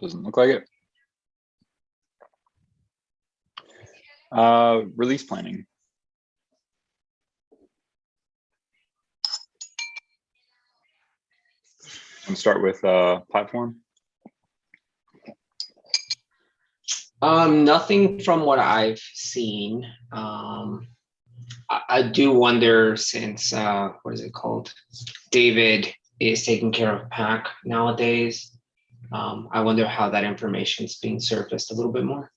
Doesn't look like it. Release planning. And start with platform. Nothing from what I've seen. I do wonder, since what is it called? David is taking care of PAC nowadays. I wonder how that information is being surfaced a little bit more.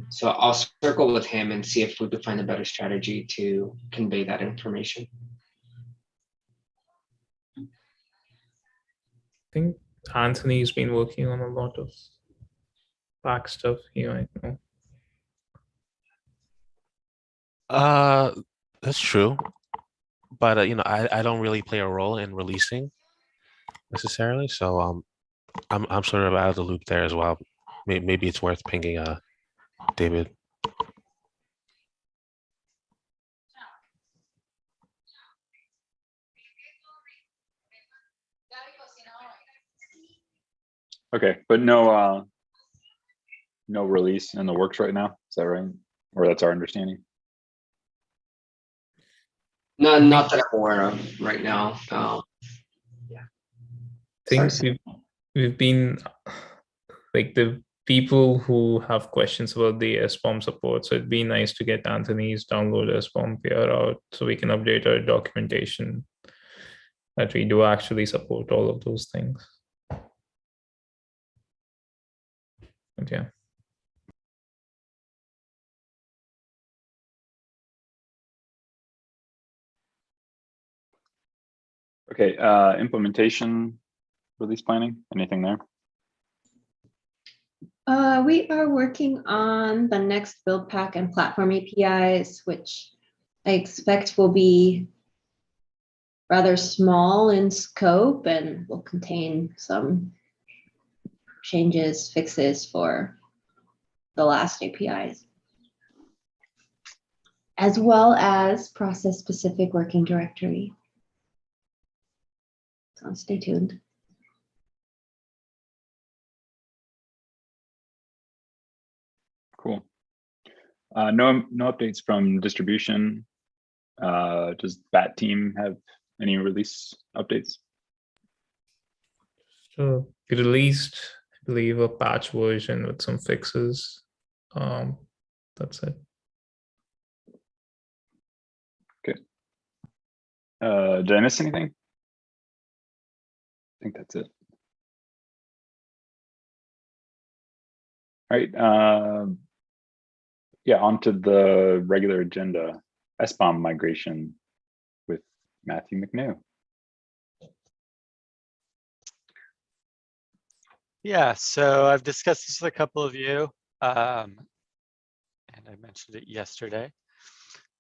So I'll circle with him and see if we could find a better strategy to convey that information. I think Anthony's been working on a lot of back stuff here right now. That's true, but you know, I don't really play a role in releasing necessarily, so I'm sort of out of the loop there as well. Maybe it's worth pinging David. Okay, but no release in the works right now. Is that right? Or that's our understanding? No, not that I'm aware of right now. Yeah. I think we've been like the people who have questions about the SBOM support. So it'd be nice to get Anthony's download SBOM PR out so we can update our documentation that we do actually support all of those things. But yeah. Okay, implementation, release planning, anything there? We are working on the next build pack and platform APIs, which I expect will be rather small in scope and will contain some changes, fixes for the last APIs, as well as process-specific working directory. So stay tuned. Cool. No updates from distribution. Does that team have any release updates? So we released, I believe, a patch version with some fixes. That's it. Okay. Did I miss anything? I think that's it. All right. Yeah, onto the regular agenda, SBOM migration with Matthew McNew. Yeah, so I've discussed this with a couple of you, and I mentioned it yesterday,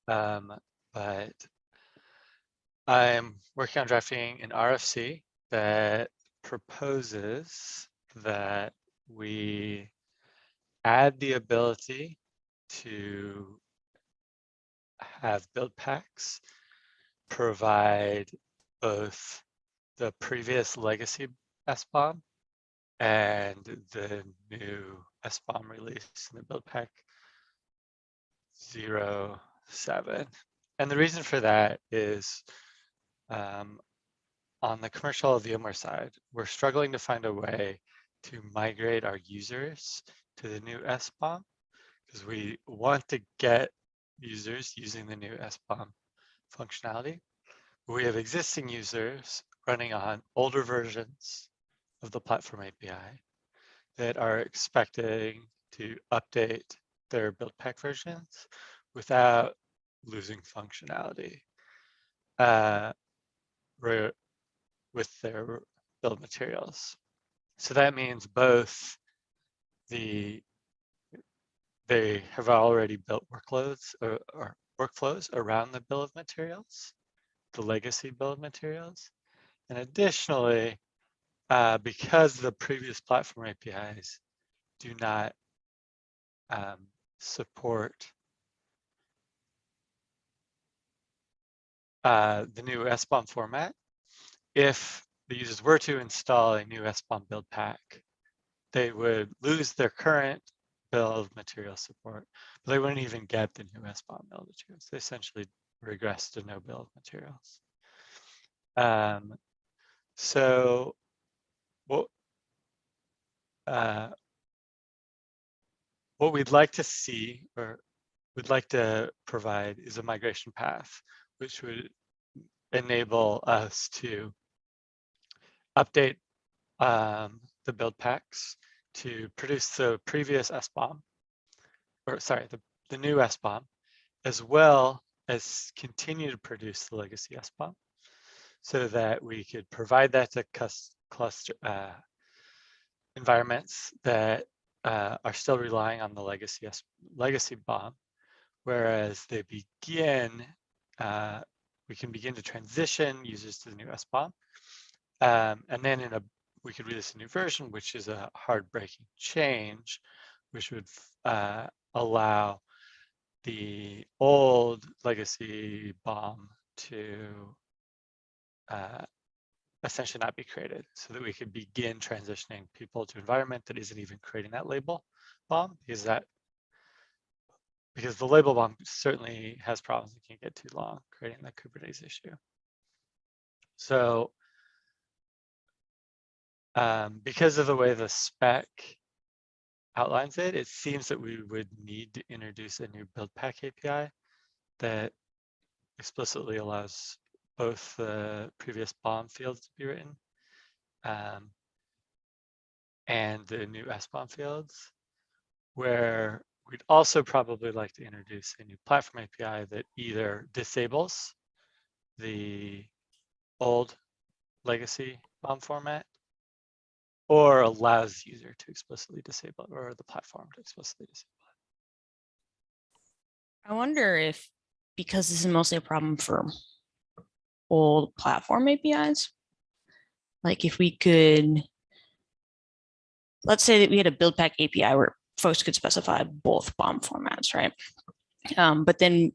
but I'm working on drafting an RFC that proposes that we add the ability to have build packs provide both the previous legacy SBOM and the new SBOM release in the build pack 07. And the reason for that is on the commercial VMware side, we're struggling to find a way to migrate our users to the new SBOM because we want to get users using the new SBOM functionality. We have existing users running on older versions of the platform API that are expecting to update their build pack versions without losing functionality with their build materials. So that means both they have already built workloads or workflows around the bill of materials, the legacy bill of materials, and additionally, because the previous platform APIs do not support the new SBOM format, if the users were to install a new SBOM build pack they would lose their current bill of material support, but they wouldn't even get the new SBOM bill of materials. They essentially regress to no bill of materials. So what we'd like to see, or we'd like to provide, is a migration path, which would enable us to update the build packs to produce the previous SBOM, or sorry, the new SBOM, as well as continue to produce the legacy SBOM, so that we could provide that to cluster environments that are still relying on the legacy BOM, whereas they begin, we can begin to transition users to the new SBOM, and then we could release a new version, which is a hard-breaking change, which would allow the old legacy BOM to essentially not be created, so that we could begin transitioning people to environment that isn't even creating that label BOM, because the label BOM certainly has problems. It can't get too long creating that Kubernetes issue. So because of the way the spec outlines it, it seems that we would need to introduce a new build pack API that explicitly allows both the previous BOM fields to be written and the new SBOM fields, where we'd also probably like to introduce a new platform API that either disables the old legacy BOM format or allows the user to explicitly disable it, or the platform to explicitly disable it. I wonder if, because this is mostly a problem for old platform APIs, like if we could, let's say that we had a build pack API where folks could specify both BOM formats, right? But then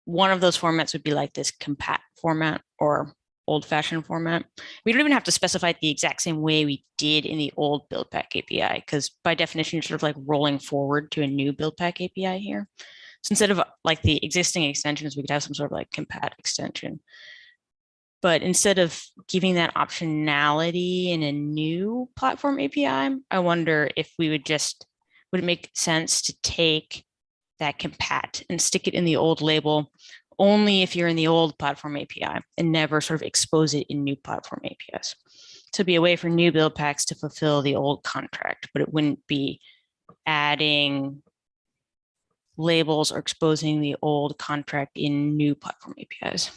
one of those formats would be like this compat format or old-fashioned format. We don't even have to specify it the exact same way we did in the old build pack API, because by definition, you're sort of like rolling forward to a new build pack API here. So instead of like the existing extensions, we could have some sort of like compat extension. But instead of giving that optionality in a new platform API, I wonder if we would it make sense to take that compat and stick it in the old label only if you're in the old platform API and never sort of expose it in new platform APIs. So it'd be a way for new build packs to fulfill the old contract, but it wouldn't be adding labels or exposing the old contract in new platform APIs.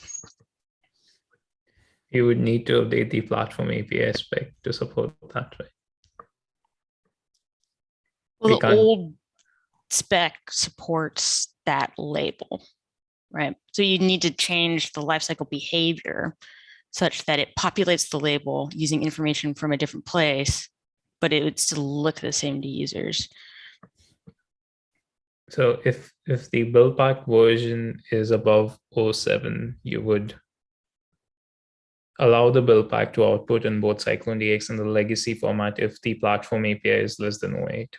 You would need to update the platform API spec to support that, right? Well, the old spec supports that label, right? So you need to change the lifecycle behavior such that it populates the label using information from a different place, but it would still look the same to users. So if the build pack version is above 07, you would allow the build pack to output in both Cyclone DX and the legacy format if the platform API is less than 08.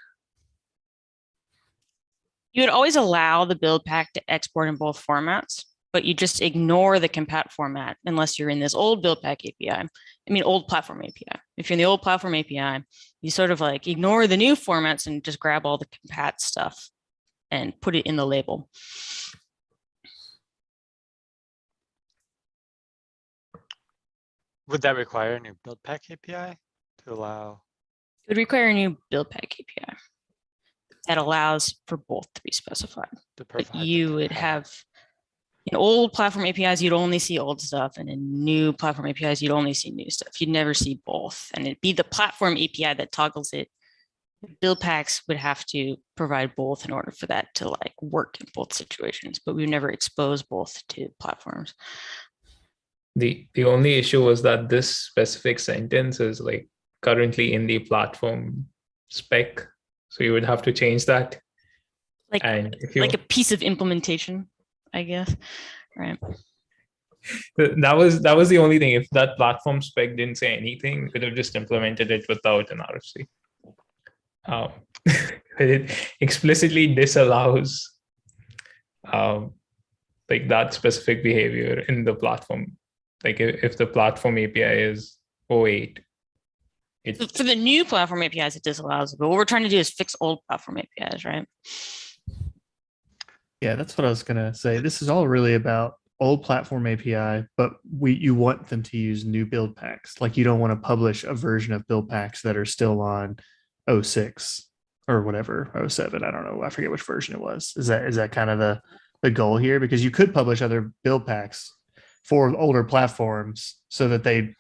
You would always allow the build pack to export in both formats, but you just ignore the compat format unless you're in this old build pack API. Old platform API. If you're in the old platform API, you sort of like ignore the new formats and just grab all the compat stuff and put it in the label. Would that require a new build pack API to allow? It would require a new build pack API that allows for both to be specified. But you would have, in old platform APIs, you'd only see old stuff, and in new platform APIs, you'd only see new stuff. You'd never see both, and it'd be the platform API that toggles it. Build packs would have to provide both in order for that to like work in both situations, but we would never expose both to platforms. The only issue was that this specific sentence is like currently in the platform spec, so you would have to change that. Like, and like a piece of implementation, I guess, right? That was the only thing. If that platform spec didn't say anything, we could have just implemented it without an RFC. um, it explicitly disallows like that specific behavior in the platform. Like if the platform API is 08, For the new platform APIs, it disallows it. But what we're trying to do is fix old platform APIs, right? Yeah, that's what I was gonna say. This is all really about old platform API, but you want them to use new build packs. Like you don't want to publish a version of build packs that are still on 06 or whatever, 07. I don't know. I forget which version it was. Is that kind of the goal here? Because you could publish other build packs for older platforms so that they,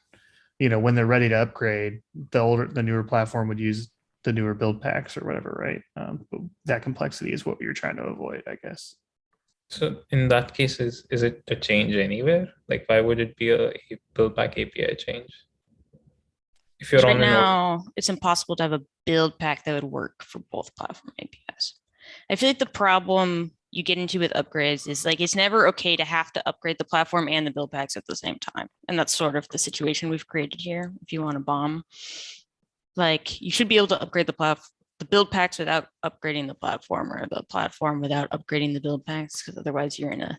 when they're ready to upgrade, the newer platform would use the newer build packs or whatever, right? But that complexity is what you're trying to avoid, I guess. So in that case, is it a change anywhere? Like, why would it be a build pack API change? If you're Right on an old, now, it's impossible to have a build pack that would work for both platform APIs. I feel like the problem you get into with upgrades is like it's never okay to have to upgrade the platform and the build packs at the same time. And that's sort of the situation we've created here. If you want to bomb, like you should be able to upgrade the build packs without upgrading the platform, or the platform without upgrading the build packs, because otherwise you're in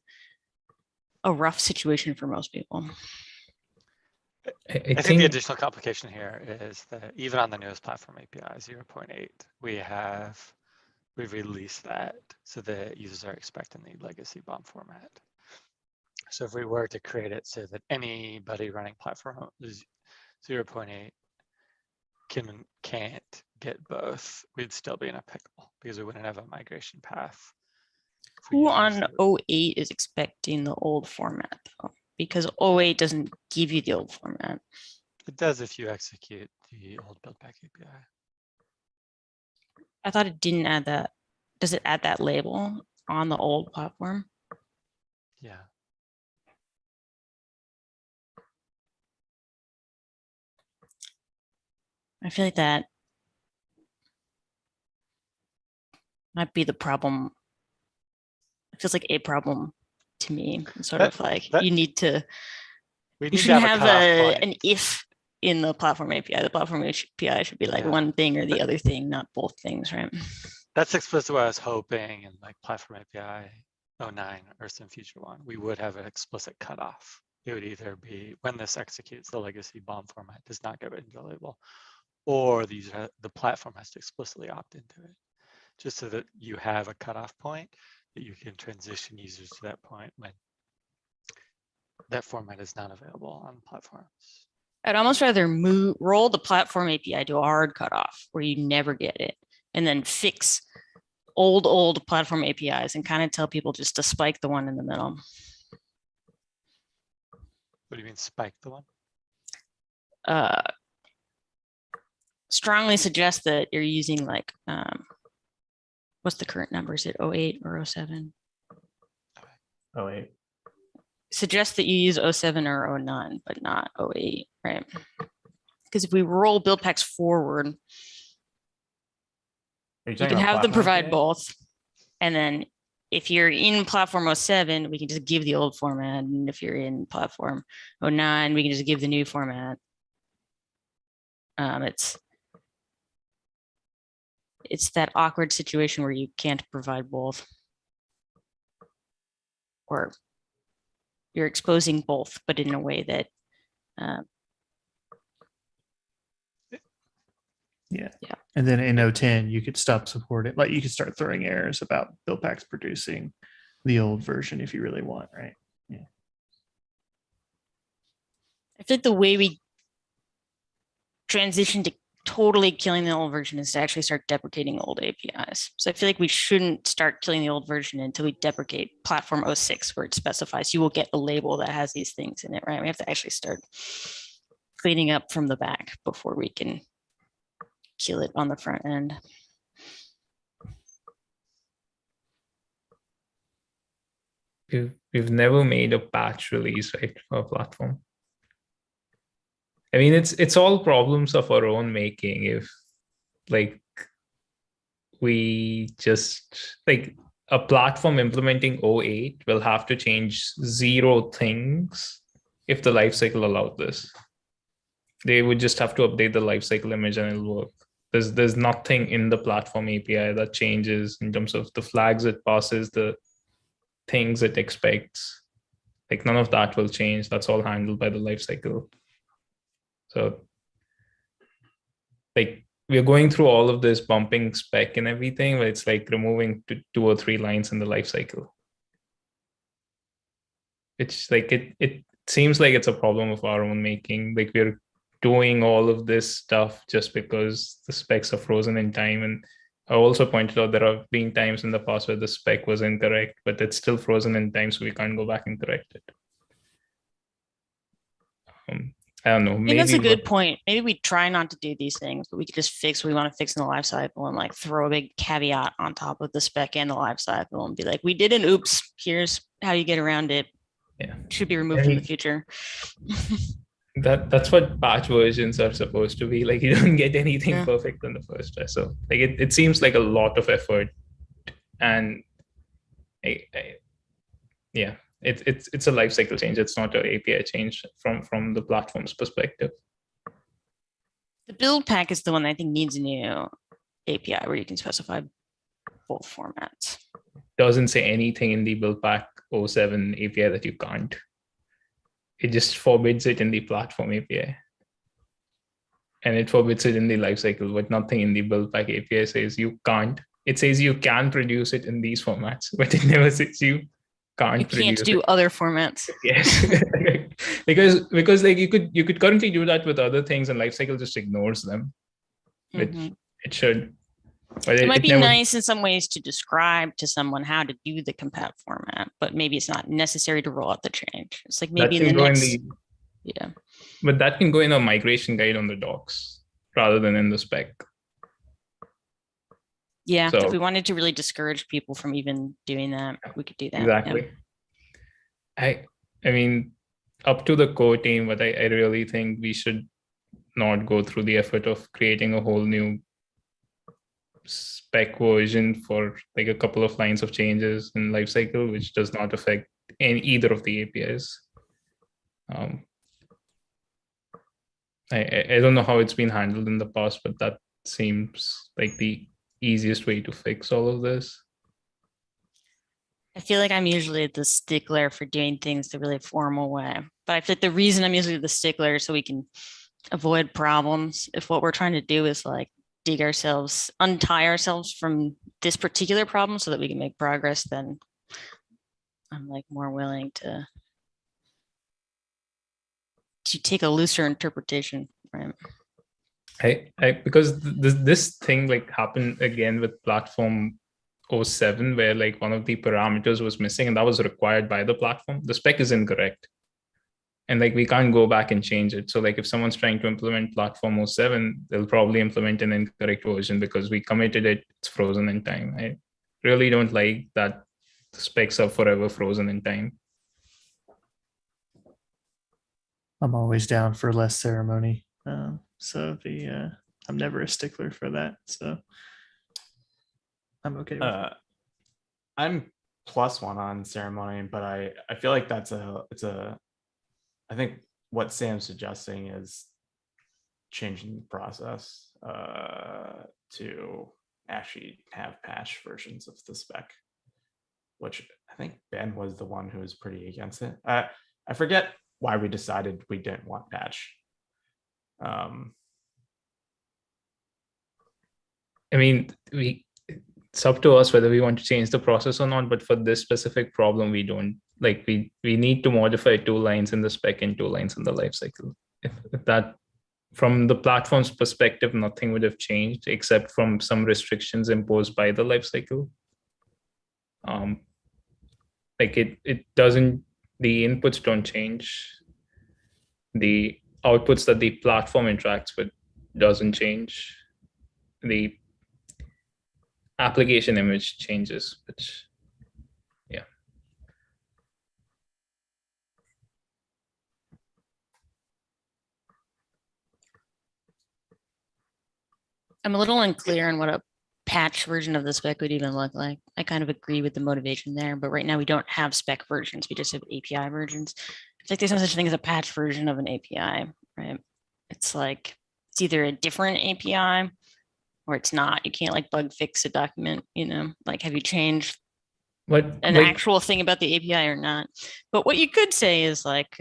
a rough situation for most people. I I think the additional complication here is that even on the newest platform API 0.8, we've released that so that users are expecting the legacy bomb format. So if we were to create it so that anybody running platform 0.8 can't get both, we'd still be in a pickle because we wouldn't have a migration path. Who on 08 is expecting the old format though? Because 08 doesn't give you the old format. It does if you execute the old build pack API. I thought it didn't add that. Does it add that label on the old platform? Yeah. I feel like that might be the problem. It feels like a problem to me. It's sort of like you need to. You shouldn't have an if in the platform API. The platform API should be like one thing or the other thing, not both things, right? That's explicitly what I was hoping in like platform API 09 or some future one. We would have an explicit cutoff. It would either be when this executes, the legacy bomb format does not get written into the label, or the platform has to explicitly opt into it, just so that you have a cutoff point that you can transition users to that point when that format is not available on platforms. I'd almost rather roll the platform API to a hard cutoff where you never get it, and then fix old platform APIs and kind of tell people just to spike the one in the middle. What do you mean spike the one? Strongly suggest that you're using like, what's the current number? Is it 08 or 07? 08. Suggest that you use 07 or 09, but not 08, right? Because if we roll build packs forward, you can have them provide both. And then if you're in platform 07, we can just give the old format. And if you're in platform 09, we can just give the new format. It's that awkward situation where you can't provide both. Or you're exposing both, but in a way that yeah. And then in 010, you could stop supporting, like you could start throwing errors about build packs producing the old version if you really want, right? Yeah. I feel like the way we transition to totally killing the old version is to actually start deprecating old APIs. So I feel like we shouldn't start killing the old version until we deprecate platform 06, where it specifies you will get a label that has these things in it, right? We have to actually start cleaning up from the back before we can kill it on the front end. We've never made a patch release, right, for a platform. I mean, it's all problems of our own making. If like we just like a platform implementing 08 will have to change 0 things if the lifecycle allowed this. They would just have to update the lifecycle image and it'll work. there's nothing in the platform API that changes in terms of the flags it passes, the things it expects. Like none of that will change. That's all handled by the lifecycle. So like we're going through all of this bumping spec and everything, but it's like removing 2 or 3 lines in the lifecycle. It's like it seems like it's a problem of our own making. Like we're doing all of this stuff just because the specs are frozen in time. And I also pointed out there have been times in the past where the spec was incorrect, but it's still frozen in time, so we can't go back and correct it. I don't know. I mean, Maybe that's a good point. Maybe we try not to do these things, but we could just fix what we want to fix in the life cycle and like throw a big caveat on top of the spec and the life cycle and be like, we did an oops, here's how you get around it. Yeah. Should be removed in the future. That's what patch versions are supposed to be. Like you don't get anything Yeah. perfect on the first try. So like it seems like a lot of effort, and yeah, it's a life cycle change. It's not an API change from the platform's perspective. The build pack is the one that I think needs a new API where you can specify both formats. Doesn't say anything in the build pack 07 API that you can't. It just forbids it in the platform API. And it forbids it in the lifecycle, but nothing in the build pack API says you can't. It says you can produce it in these formats, but it never says you can't. You can't produce do it. other formats. Yes, because like you could currently do that with other things, and lifecycle just ignores them, which Mhm. it should. But It might be never- nice in some ways to describe to someone how to do the compat format, but maybe it's not necessary to roll out the change. It's like maybe in that the can go next. Yeah. But that can go in a migration guide on the docs rather than in the spec. Yeah. So- If we wanted to really discourage people from even doing that, we could do that. yeah. Exactly. I mean, up to the core team, but I really think we should not go through the effort of creating a whole new spec version for like a couple of lines of changes in lifecycle, which does not affect either of the APIs. I don't know how it's been handled in the past, but that seems like the easiest way to fix all of this. I feel like I'm usually the stickler for doing things the really formal way, but I feel like the reason I'm usually the stickler is so we can avoid problems. If what we're trying to do is like untie ourselves from this particular problem so that we can make progress, then I'm like more willing to take a looser interpretation, right? Because this thing like happened again with platform 07, where like one of the parameters was missing, and that was required by the platform. The spec is incorrect, and like we can't go back and change it. So like if someone's trying to implement platform 07, they'll probably implement an incorrect version because we committed it, it's frozen in time. I really don't like that the specs are forever frozen in time. I'm always down for less ceremony. I'm never a stickler for that. So I'm okay with it. I'm +1 on ceremony, but I feel like I think what Sam's suggesting is changing the process to actually have patch versions of the spec, which I think Ben was the one who was pretty against it. I forget why we decided we didn't want patch. I mean, it's up to us whether we want to change the process or not, but for this specific problem, we don't. Like we need to modify 2 lines in the spec and 2 lines in the lifecycle. If that, from the platform's perspective, nothing would have changed except from some restrictions imposed by the lifecycle. Like it doesn't, the inputs don't change. The outputs that the platform interacts with doesn't change. The application image changes, which, yeah. I'm a little unclear on what a patch version of the spec would even look like. I kind of agree with the motivation there, but right now we don't have spec versions. We just have API versions. It's like there's no such thing as a patch version of an API, right? It's like it's either a different API or it's not. You can't like bug fix a document, you know, like have you changed But an like, actual thing about the API or not? But what you could say is like,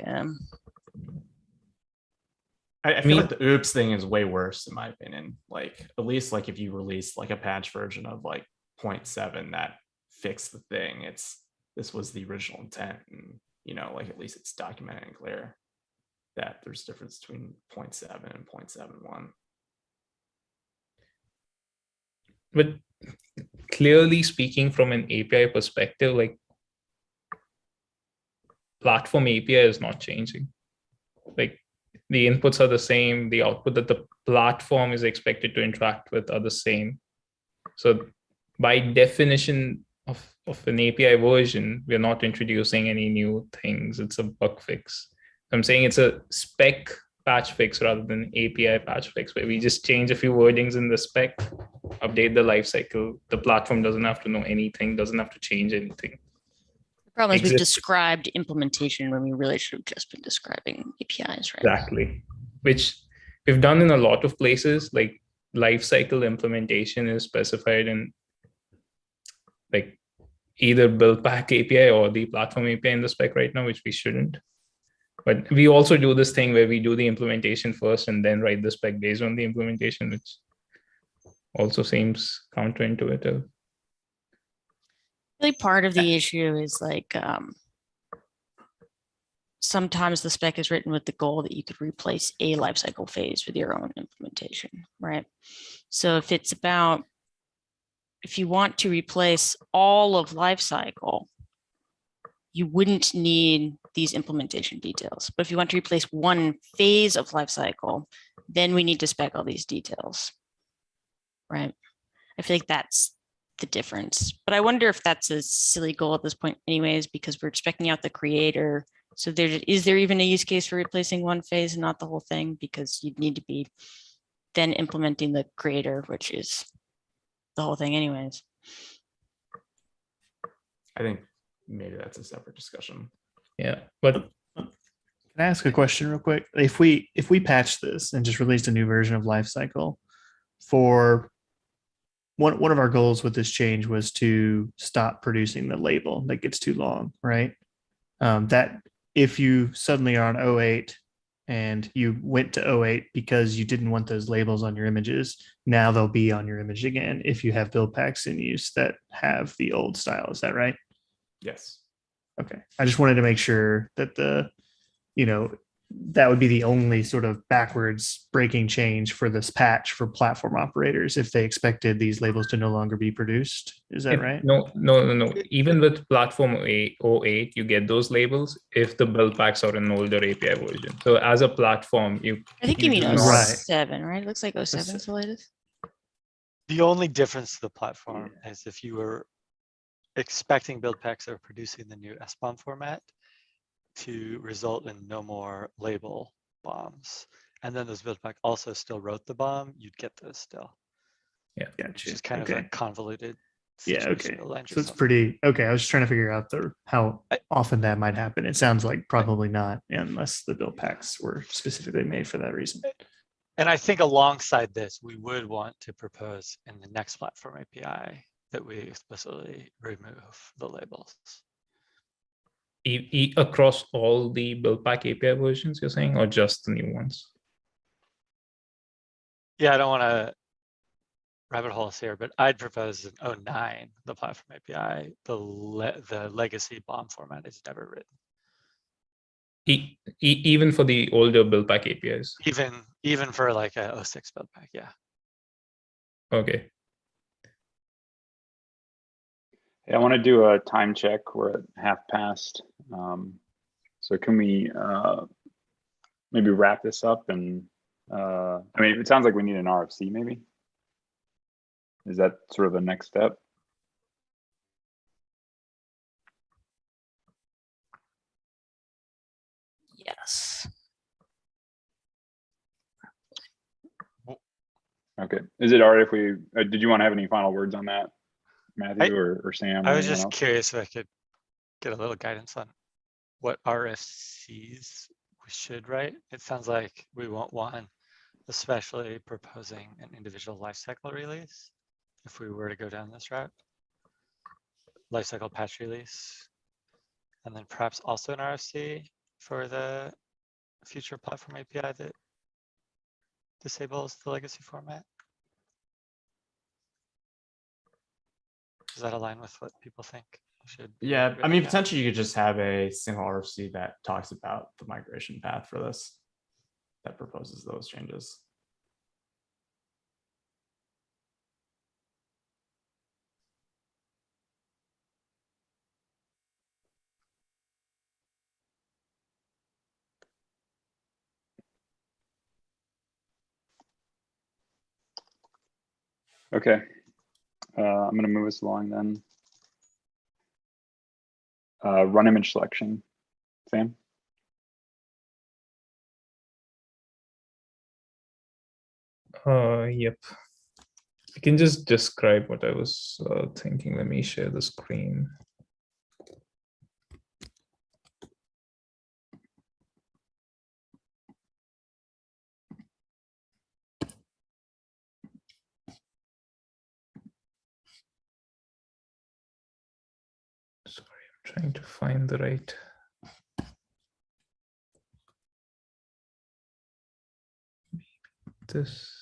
I feel mean- like the oops thing is way worse in my opinion. Like at least like if you release like a patch version of like 0.7 that fixed the thing, this was the original intent, and you know, like at least it's documented and clear that there's a difference between 0.7 and 0.71. but clearly speaking from an API perspective, like platform API is not changing. Like the inputs are the same, the output that the platform is expected to interact with are the same. So by definition of an API version, we're not introducing any new things. It's a bug fix. I'm saying it's a spec patch fix rather than API patch fix, where we just change a few wordings in the spec, update the lifecycle. The platform doesn't have to know anything, doesn't have to change anything. the problem is we've Exist- described implementation when we really should have just been describing APIs, right? Exactly, which we've done in a lot of places. Like lifecycle implementation is specified in like either build pack API or the platform API in the spec right now, which we shouldn't. But we also do this thing where we do the implementation first and then write the spec based on the implementation, which also seems counterintuitive. Really part of the issue is like sometimes the spec is written with the goal that you could replace a lifecycle phase with your own implementation, right? So if you want to replace all of lifecycle, you wouldn't need these implementation details. But if you want to replace one phase of lifecycle, then we need to spec all these details, right? I feel like that's the difference. But I wonder if that's a silly goal at this point anyways, because we're expecting out the creator. So is there even a use case for replacing one phase and not the whole thing? Because you'd need to be then implementing the creator, which is the whole thing anyways. I think maybe that's a separate discussion. Yeah, but Can I ask a question real quick? If we patch this and just released a new version of Lifecycle, for one of our goals with this change was to stop producing the label that gets too long, right? That if you suddenly are on 08 and you went to 08 because you didn't want those labels on your images, now they'll be on your image again if you have build packs in use that have the old style. Is that right? Yes. Okay. I just wanted to make sure that that would be the only sort of backwards breaking change for this patch for platform operators if they expected these labels to no longer be produced. Is that right? No. Even with platform 08, you get those labels if the build packs are an older API version. So as a platform, I think you mean do not- Right. 07, right? It looks like 07 is the latest. The only difference to the platform is if you were expecting build packs that are producing the new SBOM format to result in no more label bombs. And then those build pack also still wrote the bomb, you'd get those still, which Gotcha. is kind of a convoluted Yeah, situation. okay. to land So it's yourself in. pretty okay. I was just trying to figure out how I- often that might happen. It sounds like probably not, unless the build packs were specifically made for that reason. And I think alongside this, we would want to propose in the next platform API that we explicitly remove the labels. across all the build pack API versions, you're saying, or just the new ones? Yeah, I don't want to rabbit holes here, but I'd propose in 09, the platform API, the legacy bomb format is never written. Even for the older build pack APIs. Even for like a 06 build pack, yeah. Okay. Yeah, I want to do a time check. We're at half past. So can we maybe wrap this up? And I mean, it sounds like we need an RFC maybe. Is that sort of the next step? Yes. Okay. Is it all right if we, did you want to have any final words on that, Matthew or Sam? I or was anyone just else? curious if I could get a little guidance on what RFCs we should write. It sounds like we want one especially proposing an individual lifecycle release if we were to go down this route. Lifecycle patch release, and then perhaps also an RFC for the future platform API that disables the legacy format. Does that align with what people think should be Yeah, I mean, written down? potentially you could just have a single RFC that talks about the migration path for this, that proposes those changes. Okay, I'm going to move us along then. Run image selection, Sam. Yep. I can just describe what I was thinking. Let me share the screen. Sorry, I'm trying to find the right. This.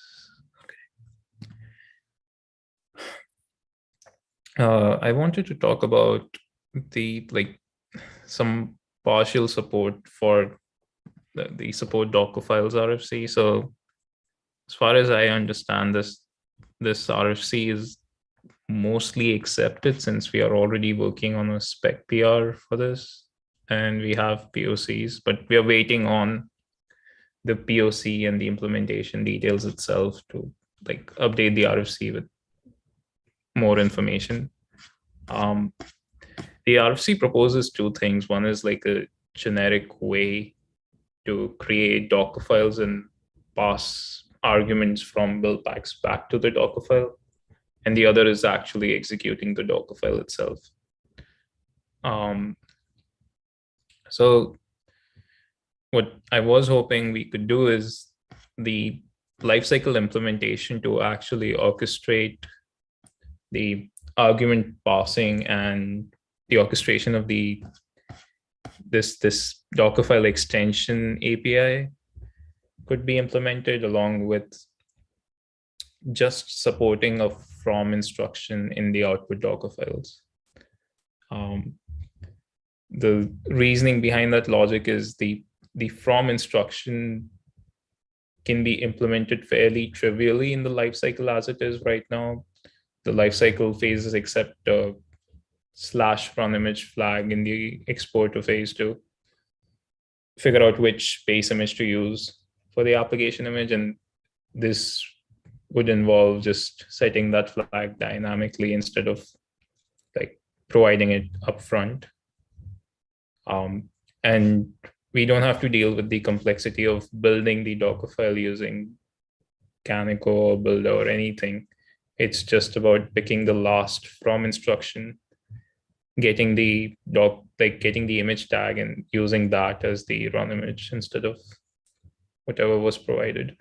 I wanted to talk about the some partial support for the support Docker files RFC. So as far as I understand, this RFC is mostly accepted since we are already working on a spec PR for this, and we have POCs, but we are waiting on the POC and the implementation details itself to update the RFC with more information. The RFC proposes two things. One is like a generic way to create Docker files and pass arguments from build packs back to the Docker file. And the other is actually executing the Docker file itself. So what I was hoping we could do is the lifecycle implementation to actually orchestrate the argument passing and the orchestration of this Docker file extension API could be implemented along with just supporting a from instruction in the output Docker files. The reasoning behind that logic is the from instruction can be implemented fairly trivially in the lifecycle as it is right now. The lifecycle phases accept a /run image flag in the exporter phase to figure out which base image to use for the application image. And this would involve just setting that flag dynamically instead of providing it upfront. And we don't have to deal with the complexity of building the Docker file using Canico or Builder or anything. It's just about picking the last from instruction, getting the getting the image tag and using that as the run image instead of whatever was provided.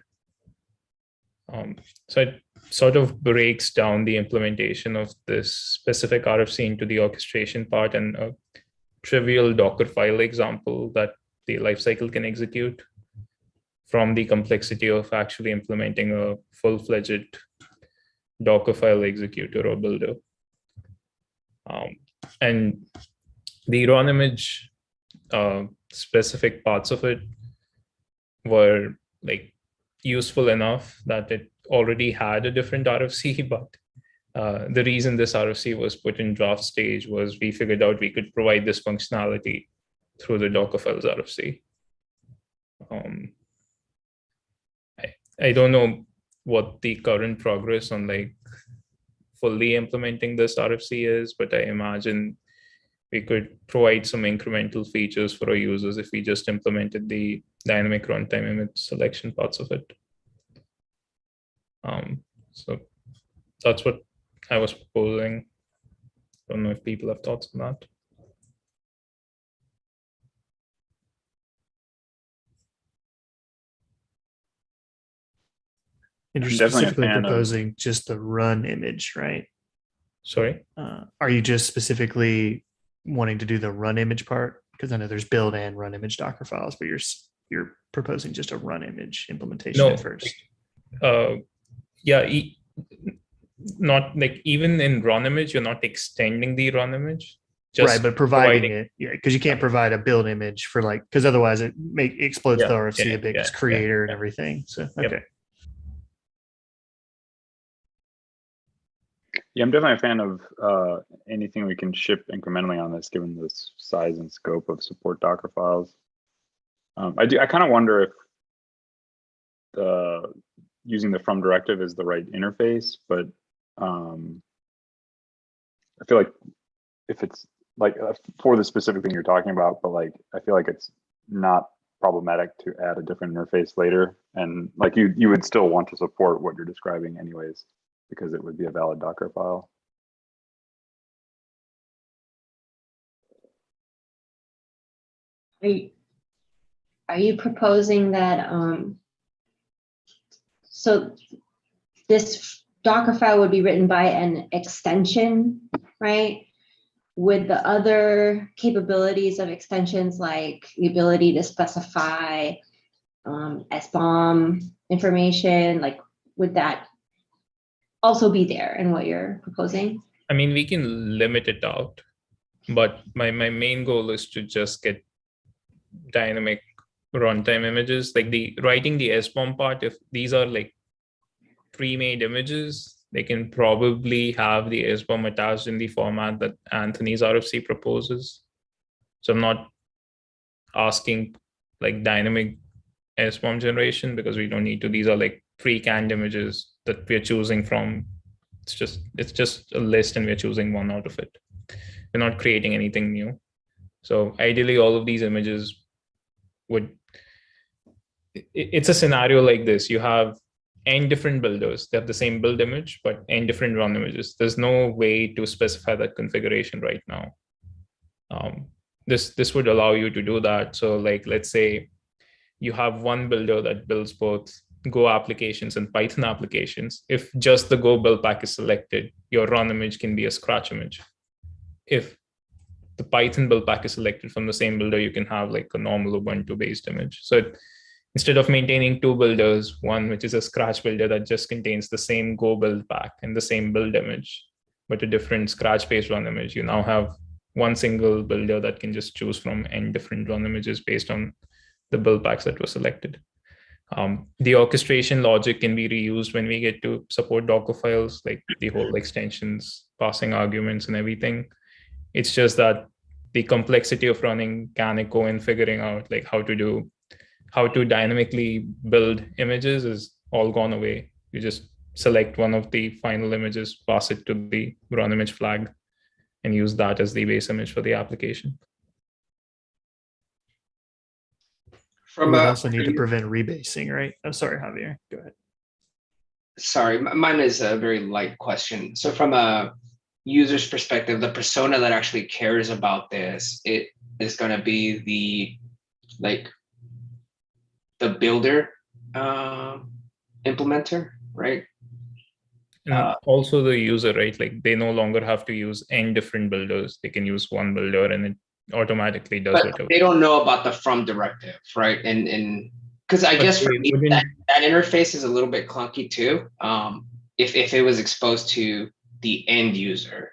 So it sort of breaks down the implementation of this specific RFC into the orchestration part and a trivial Docker file example that the lifecycle can execute from the complexity of actually implementing a full-fledged Docker file executor or builder. And the run image specific parts of it were useful enough that it already had a different RFC, but the reason this RFC was put in draft stage was we figured out we could provide this functionality through the Docker files RFC. I don't know what the current progress on fully implementing this RFC is, but I imagine we could provide some incremental features for our users if we just implemented the dynamic runtime image selection parts of it. So that's what I was proposing. Don't know if people have thoughts on that. And you're I'm definitely a specifically fan of- proposing just the run image, right? Sorry. Are you just specifically wanting to do the run image part? Because I know there's build and run image Docker files, but you're proposing just a run image implementation No. at first. Yeah, not like even in run image, you're not extending the run image. Just Right, but providing it, yeah, because you can't provide a build image for like, because otherwise it explodes Yeah, the RFC yeah, a bit, yeah, it's creator and yeah. everything. So Yep. okay. Yeah, I'm definitely a fan of anything we can ship incrementally on this, given the size and scope of support Docker files. I kind of wonder if using the from directive is the right interface, but I feel like if it's like for the specific thing you're talking about, but like I feel like it's not problematic to add a different interface later, and like you would still want to support what you're describing anyways, because it would be a valid Docker file. Are you proposing that so this Docker file would be written by an extension, right? With the other capabilities of extensions, like the ability to specify SBOM information, like would that also be there in what you're proposing? I mean, we can limit it out, but my main goal is to just get dynamic runtime images. Like the writing the SBOM part, if these are like pre-made images, they can probably have the SBOM attached in the format that Anthony's RFC proposes. So I'm not asking like dynamic SBOM generation because we don't need to. These are like pre-canned images that we're choosing from. It's just a list and we're choosing one out of it. We're not creating anything new. So ideally, all of these images would, it's a scenario like this. You have n different builders. They have the same build image, but n different run images. There's no way to specify that configuration right now. This would allow you to do that. So like, let's say you have one builder that builds both Go applications and Python applications. If just the Go build pack is selected, your run image can be a Scratch image. If the Python build pack is selected from the same builder, you can have like a normal Ubuntu based image. So instead of maintaining two builders, one which is a Scratch builder that just contains the same Go build pack and the same build image, but a different Scratch based run image, you now have one single builder that can just choose from n different run images based on the build packs that were selected. The orchestration logic can be reused when we get to support Docker files, like the whole extensions, passing arguments and everything. It's just that the complexity of running Canico and figuring out like how to dynamically build images is all gone away. You just select one of the final images, pass it to the run image flag, and use that as the base image for the application. You would also need to prevent rebasing, right? I'm sorry, Javier. Go ahead. Sorry, mine is a very light question. So from a user's perspective, the persona that actually cares about this, it is going to be the builder implementer, right? And also the user, right? Like they no longer have to use n different builders. They can use one builder and it automatically does whatever. They don't know about the from directive, right? And because I guess for me, that interface is a little bit clunky too. If it was exposed to the end user,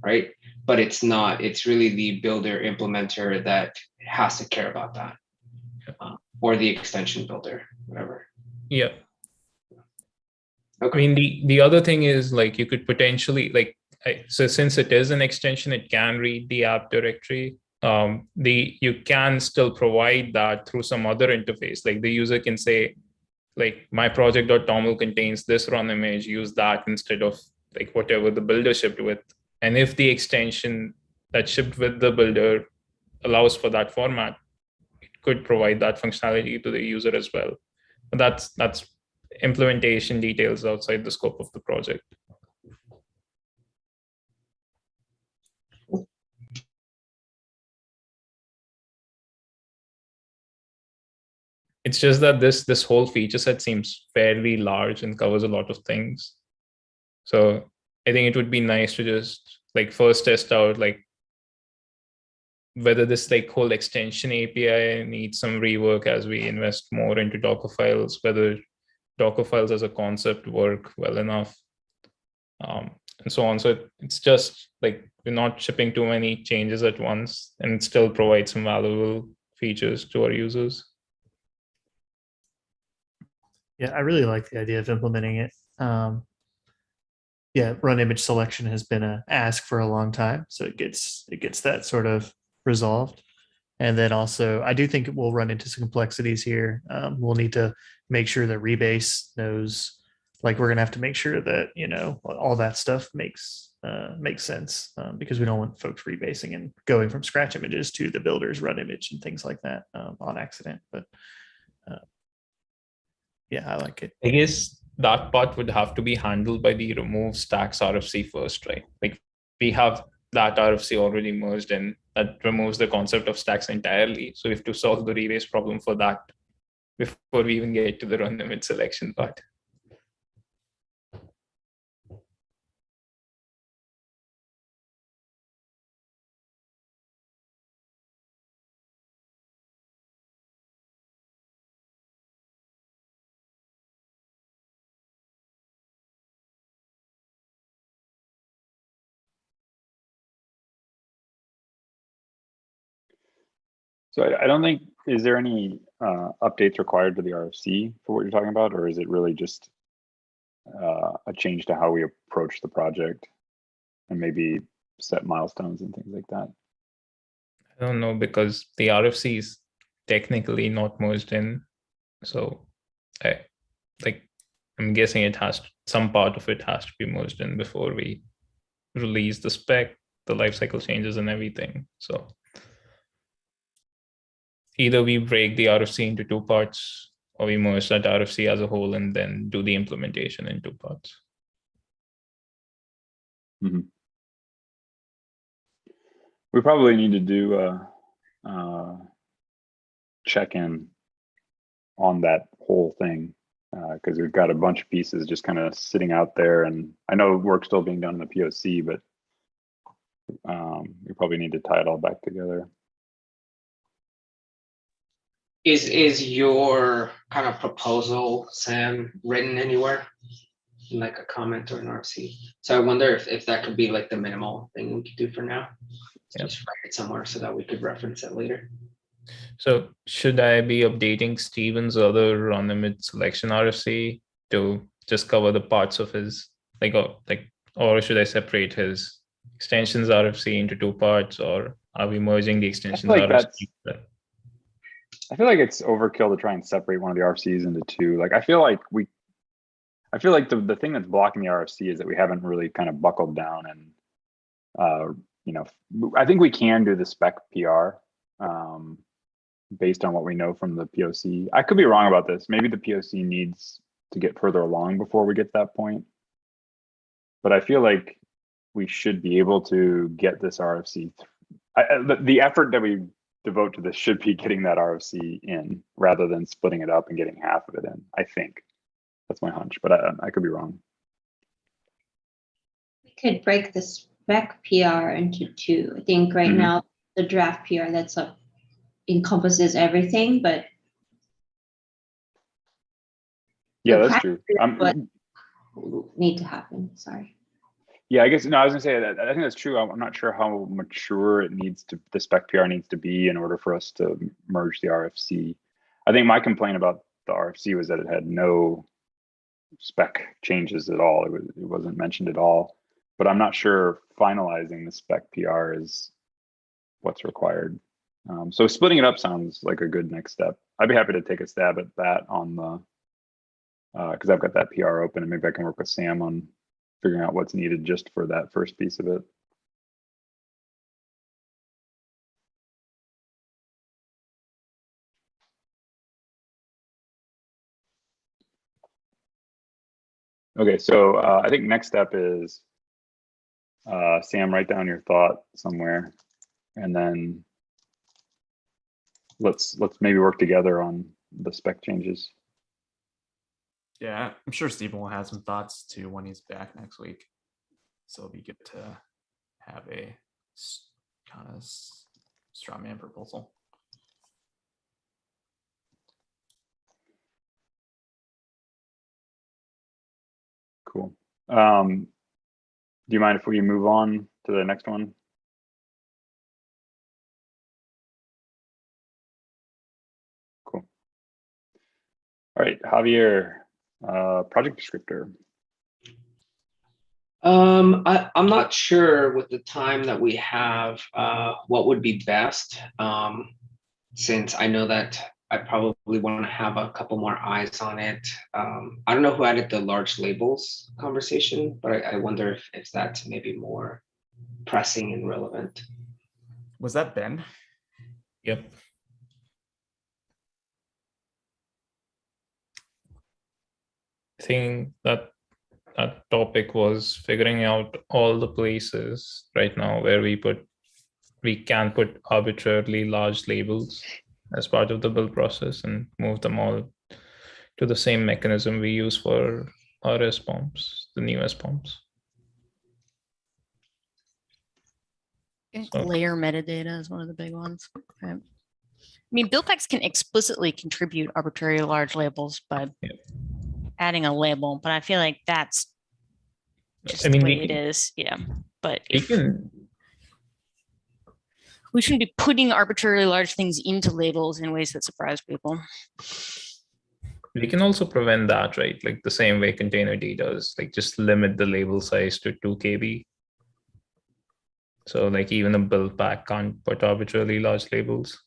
right? But it's not. It's really the builder implementer that has to care about that, or the extension builder, whatever. Yeah. Okay. I mean, the other thing is like you could potentially like, so since it is an extension, it can read the app directory. You can still provide that through some other interface. Like the user can say, like my project.toml contains this run image, use that instead of like whatever the builder shipped with. And if the extension that shipped with the builder allows for that format, it could provide that functionality to the user as well. But that's implementation details outside the scope of the project. It's just that this whole feature set seems fairly large and covers a lot of things. So I think it would be nice to just like first test out like whether this like whole extension API needs some rework as we invest more into Docker files, whether Docker files as a concept work well enough, and so on. So it's just like we're not shipping too many changes at once and still provide some valuable features to our users. Yeah, I really like the idea of implementing it. Yeah, run image selection has been a ask for a long time, so it gets that sort of resolved. And then also, I do think we'll run into some complexities here. We'll need to make sure that Rebase knows, like we're gonna have to make sure that all that stuff makes sense, because we don't want folks rebasing and going from scratch images to the builder's run image and things like that on accident. But yeah, I like it. I guess that part would have to be handled by the remove stacks RFC first, right? Like we have that RFC already merged in that removes the concept of stacks entirely. So we have to solve the rebase problem for that before we even get to the run image selection part. So I don't think, is there any updates required to the RFC for what you're talking about, or is it really just a change to how we approach the project and maybe set milestones and things like that? I don't know, because the RFC is technically not merged in. So I'm guessing some part of it has to be merged in before we release the spec, the lifecycle changes and everything. So either we break the RFC into two parts or we merge that RFC as a whole and then do the implementation in two parts. Mm-hmm. We probably need to do a check-in on that whole thing, because we've got a bunch of pieces just kind of sitting out there, and I know work's still being done in the POC, but we probably need to tie it all back together. Is your kind of proposal, Sam, written anywhere? In like a comment or an RFC? So I wonder if that could be like the minimal thing we could do for now. Yep. Just write it somewhere so that we could reference it later. So should I be updating Steven's other run image selection RFC to just cover the parts of his or should I separate his extensions RFC into two parts, or are we merging the extensions RFC? I feel like it's overkill to try and separate one of the RFCs into two. Like I feel like the thing that's blocking the RFC is that we haven't really kind of buckled down and I think we can do the spec PR based on what we know from the POC. I could be wrong about this. Maybe the POC needs to get further along before we get to that point. But I feel like we should be able to get this RFC. The effort that we devote to this should be getting that RFC in rather than splitting it up and getting half of it in. I think that's my hunch, but I could be wrong. We could break the spec PR into two. I think right now the draft PR that's up encompasses everything, but yeah, that's true. What need to happen? Sorry. Yeah, I guess no. I was gonna say that I think that's true. I'm not sure how mature the spec PR needs to be in order for us to merge the RFC. I think my complaint about the RFC was that it had no spec changes at all. It wasn't mentioned at all. But I'm not sure finalizing the spec PR is what's required. So splitting it up sounds like a good next step. I'd be happy to take a stab at that on the because I've got that PR open, and maybe I can work with Sam on figuring out what's needed just for that first piece of it. Okay, so I think next step is Sam, write down your thought somewhere, and then let's maybe work together on the spec changes. Yeah, I'm sure Stephen will have some thoughts too when he's back next week. So it'll be good to have a kind of straw man proposal. Cool. Do you mind if we move on to the next one? Cool. All right, Javier, project descriptor. I'm not sure with the time that we have, what would be best. Since I know that I probably want to have a couple more eyes on it. I don't know who added the large labels conversation, but I wonder if that's maybe more pressing and relevant. Was that Ben? Yep. I think that topic was figuring out all the places right now where we can put arbitrarily large labels as part of the build process and move them all to the same mechanism we use for our SBOMs, the new SBOMs. I think So- layer metadata is one of the big ones. Right? I mean, build packs can explicitly contribute arbitrary large labels by adding a label, but I feel like that's just I mean, the we way it can- is. Yeah, but We can we shouldn't be putting arbitrarily large things into labels in ways that surprise people. also prevent that, right? Like the same way container D does, like just limit the label size to 2 KB. So like even a build pack can't put arbitrarily large labels.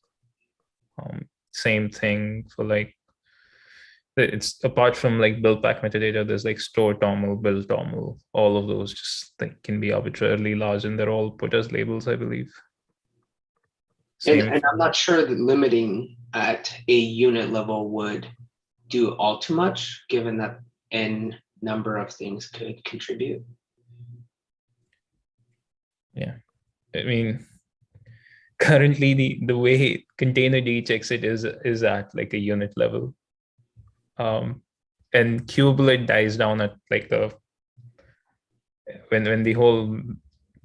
Same thing for like, it's apart from like build pack metadata, there's like store toml, build toml, all of those just like can be arbitrarily large and they're all put as labels, I believe. And, Same. and I'm not sure that limiting at a unit level would do all too much, given that n number of things could contribute. Yeah, I mean, currently the way container D checks it is at like a unit level. And kubelet dies down at like when the whole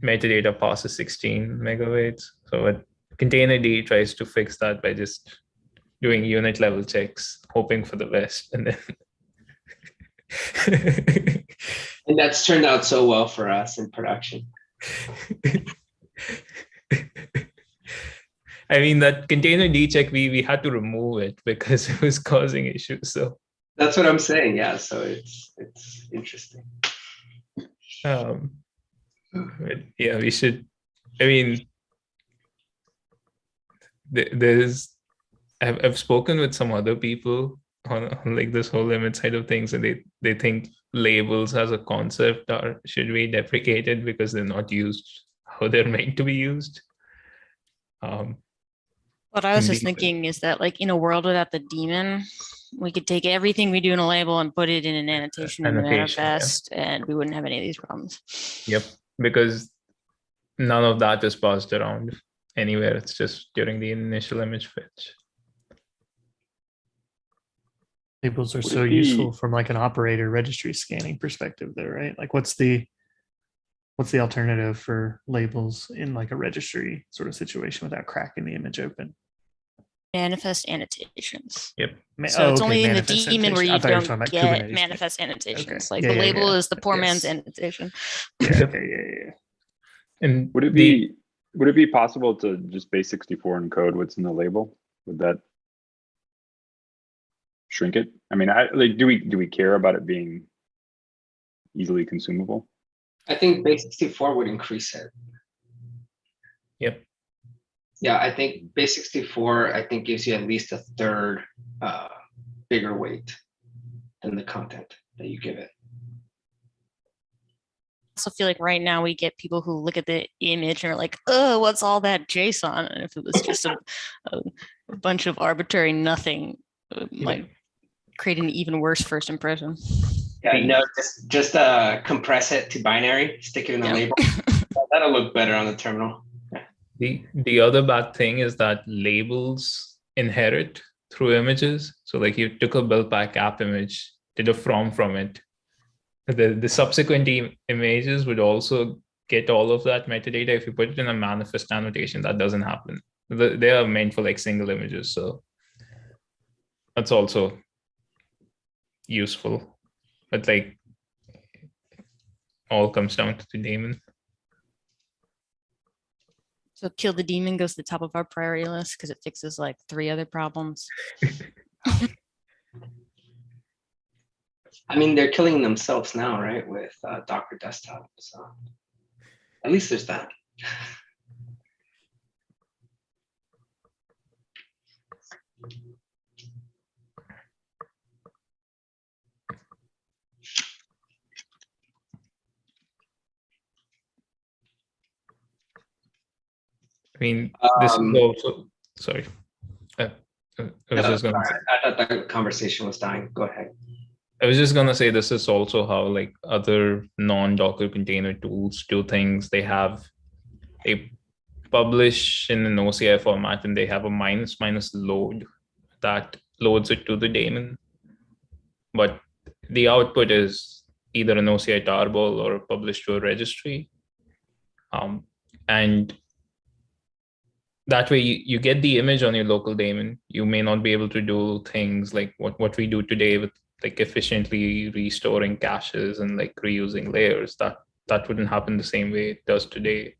metadata passes 16 megabytes. So container D tries to fix that by just doing unit level checks, hoping for the best, and then And that's turned out so well for us in production. I mean, that container D check, we had to remove it because it was causing issues. So That's what I'm saying. Yeah. So it's interesting. but yeah, we should. I mean, I've spoken with some other people on like this whole limit side of things, and they think labels as a concept should be deprecated because they're not used how they're meant to be used. What I was just Indeed. thinking is that like in a world without the daemon, we could take everything we do in a label and put it in an annotation in the Annotation, yeah. manifest, and we wouldn't have any of these problems. Yep, because none of that is passed around anywhere. It's just during the initial image fetch. Labels are Would so it be- useful from like an operator registry scanning perspective though, right? Like what's the alternative for labels in like a registry sort of situation without cracking the image open? Manifest annotations. Yep. So it's okay, only in the manifest daemon where annotation. I you thought were don't talking about get Kubernetes. manifest annotations. Like Yeah, the yeah, label yeah. is the poor man's Yes. annotation. Yeah, okay, yeah. And Would it be possible to just base64 encode what's in the label? Would that shrink it? I mean, do we care about it being easily consumable? I think base64 would increase it. Yep. Yeah, I think base64, I think gives you at least a third bigger weight than the content that you give it. I also feel like right now we get people who look at the image and are like, oh, what's all that JSON? And if it was just a bunch of arbitrary nothing, it might create an even worse first impression. Yeah, no, just compress it to binary, stick it in the Yeah. label. That'll look better on the terminal. The other bad thing is that labels inherit. through images. So like you took a build pack app image, did a from it. The subsequent images would also get all of that metadata. If you put it in a manifest annotation, that doesn't happen. They are meant for like single images. So that's also useful. But like all comes down to the daemon. So kill the daemon goes to the top of our priority list because it fixes like 3 other problems. I mean, they're killing themselves now, right? With Docker Desktop. So at least there's that. I mean, this is also, sorry. I was just gonna say, I thought that conversation was dying. Go ahead. I was just gonna say this is also how like other non-Docker container tools do things. They publish in an OCI format and they have a minus load that loads it to the daemon. But the output is either an OCI tarball or published to a registry. And that way you get the image on your local daemon. You may not be able to do things like what we do today with like efficiently restoring caches and like reusing layers. That wouldn't happen the same way it does today.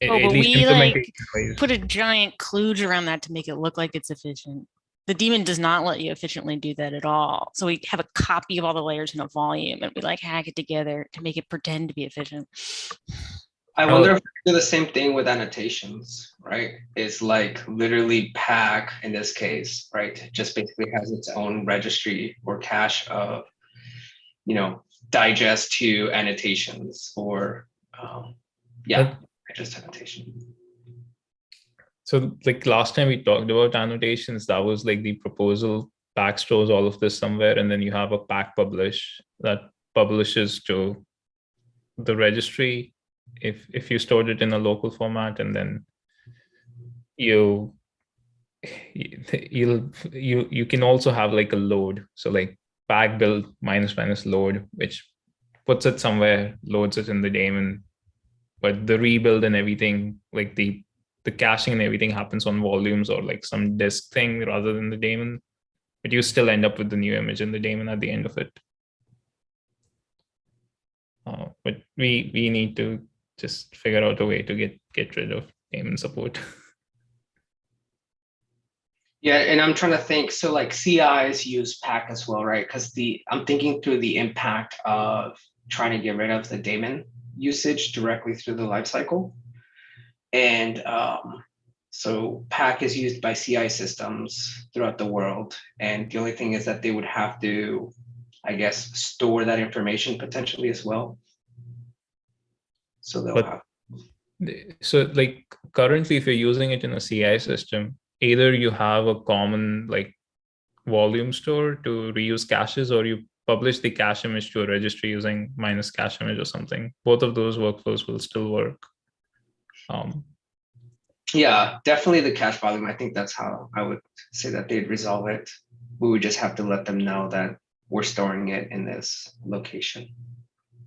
Oh, At but least we like implementation-wise. put a giant kludge around that to make it look like it's efficient. The daemon does not let you efficiently do that at all. So we have a copy of all the layers in a volume and we like hack it together to make it pretend to be efficient. I wonder if we do the same thing with annotations, right? It's like literally pack in this case, right? Just basically has its own registry or cache of, you know, digest to annotations or digest annotation. So like last time we talked about annotations, that was like the proposal. Pack stores all of this somewhere, and then you have a pack publish that publishes to the registry if you stored it in a local format, and then you can also have like a load. So like pack build minus load, which puts it somewhere, loads it in the daemon, but the rebuild and everything, like the caching and everything happens on volumes or like some disk thing rather than the daemon, but you still end up with the new image in the daemon at the end of it. But we need to just figure out a way to get rid of daemon support. Yeah, and I'm trying to think. So like CIs use pack as well, right? Because I'm thinking through the impact of trying to get rid of the daemon usage directly through the lifecycle. And so pack is used by CI systems throughout the world. And the only thing is that they would have to, I guess, store that information potentially as well. So they'll have. So like currently, if you're using it in a CI system, either you have a common like volume store to reuse caches, or you publish the cache image to a registry using minus cache image or something. Both of those workflows will still work. Yeah, definitely the cache volume. I think that's how I would say that they'd resolve it. We would just have to let them know that we're storing it in this location.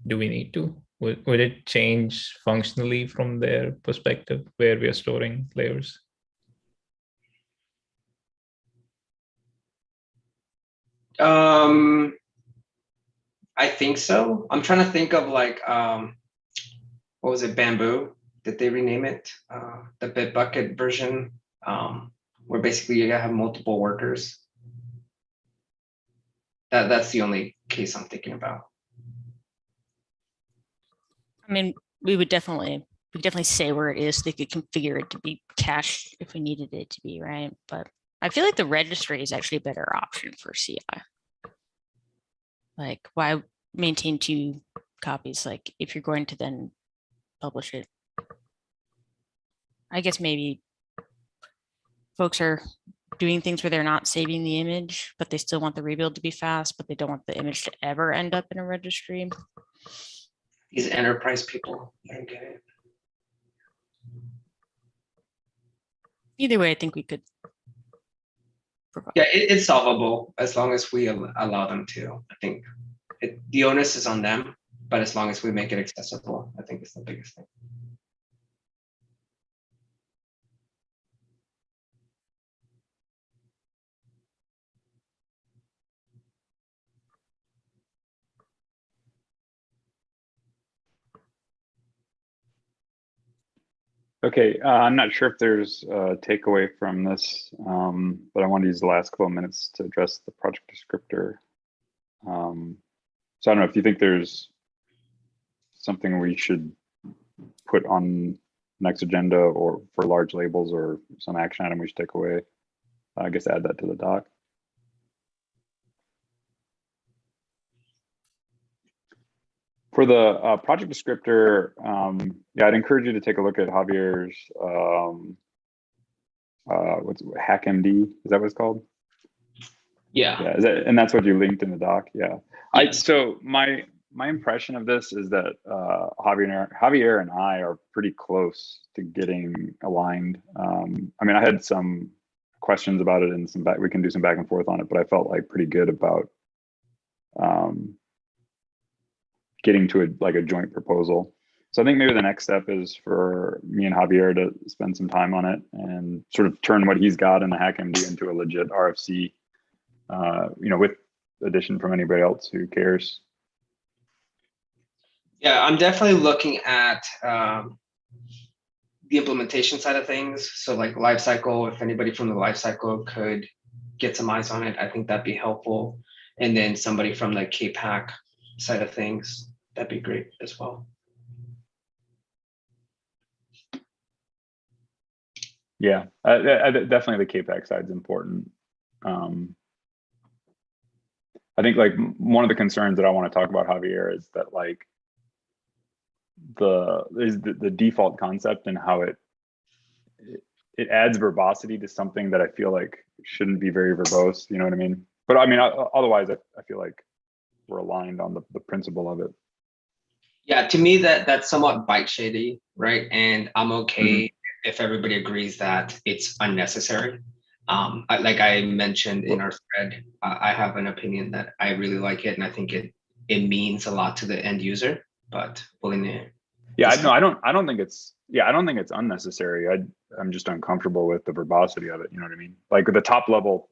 Do we need to? Would it change functionally from their perspective where we are storing layers? I think so. I'm trying to think of like, what was it, Bamboo? Did they rename it? The Bitbucket version, where basically you have multiple workers. That's the only case I'm thinking about. I mean, we could definitely say where it is. They could configure it to be cached if we needed it to be, right? But I feel like the registry is actually a better option for CI. Like, why maintain 2 copies? Like, if you're going to then publish it, I guess maybe folks are doing things where they're not saving the image, but they still want the rebuild to be fast, but they don't want the image to ever end up in a registry. These enterprise people, I don't get it. Either way, I think we could provide. Yeah, it's solvable as long as we allow them to. I think the onus is on them, but as long as we make it accessible, I think it's the biggest thing. Okay, I'm not sure if there's a takeaway from this, but I want to use the last couple of minutes to address the project descriptor. So I don't know if you think there's something we should put on next agenda or for large labels or some action item we should take away. I guess add that to the doc. For the project descriptor, yeah, I'd encourage you to take a look at Javier's what's HackMD, is that what it's called? Yeah. Yeah, and that's what you linked in the doc. Yeah. Yes. So my impression of this is that Javier and I are pretty close to getting aligned. I mean, I had some questions about it and we can do some back and forth on it, but I felt like pretty good about getting to a joint proposal. So I think maybe the next step is for me and Javier to spend some time on it and sort of turn what he's got in the HackMD into a legit RFC, with addition from anybody else who cares. Yeah, I'm definitely looking at the implementation side of things. So like lifecycle, if anybody from the lifecycle could get some eyes on it, I think that'd be helpful. And then somebody from the KPAC side of things, that'd be great as well. Yeah, definitely the KPAC side is important. I think like one of the concerns that I want to talk about, Javier, is that like the default concept and how it adds verbosity to something that I feel like shouldn't be very verbose. You know what I mean? But I mean, otherwise, I feel like we're aligned on the principle of it. Yeah, to me that's somewhat bite shady, right? And I'm okay if everybody agrees that it's unnecessary. Like I mentioned in our thread, I have an opinion that I really like it, and I think it means a lot to the end user. But willing to, yeah, no, I don't think it's unnecessary. I'm just uncomfortable with the verbosity of it. You know what I mean? Like the top level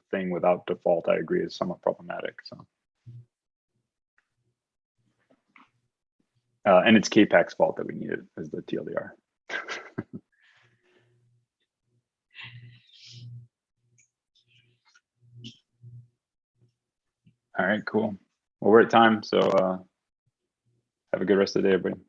thing without default, I agree, is somewhat problematic. So. And it's KPAC's fault that we need it as the TLDR. All right, cool. Well, we're at time, so have a good rest of the day, everybody.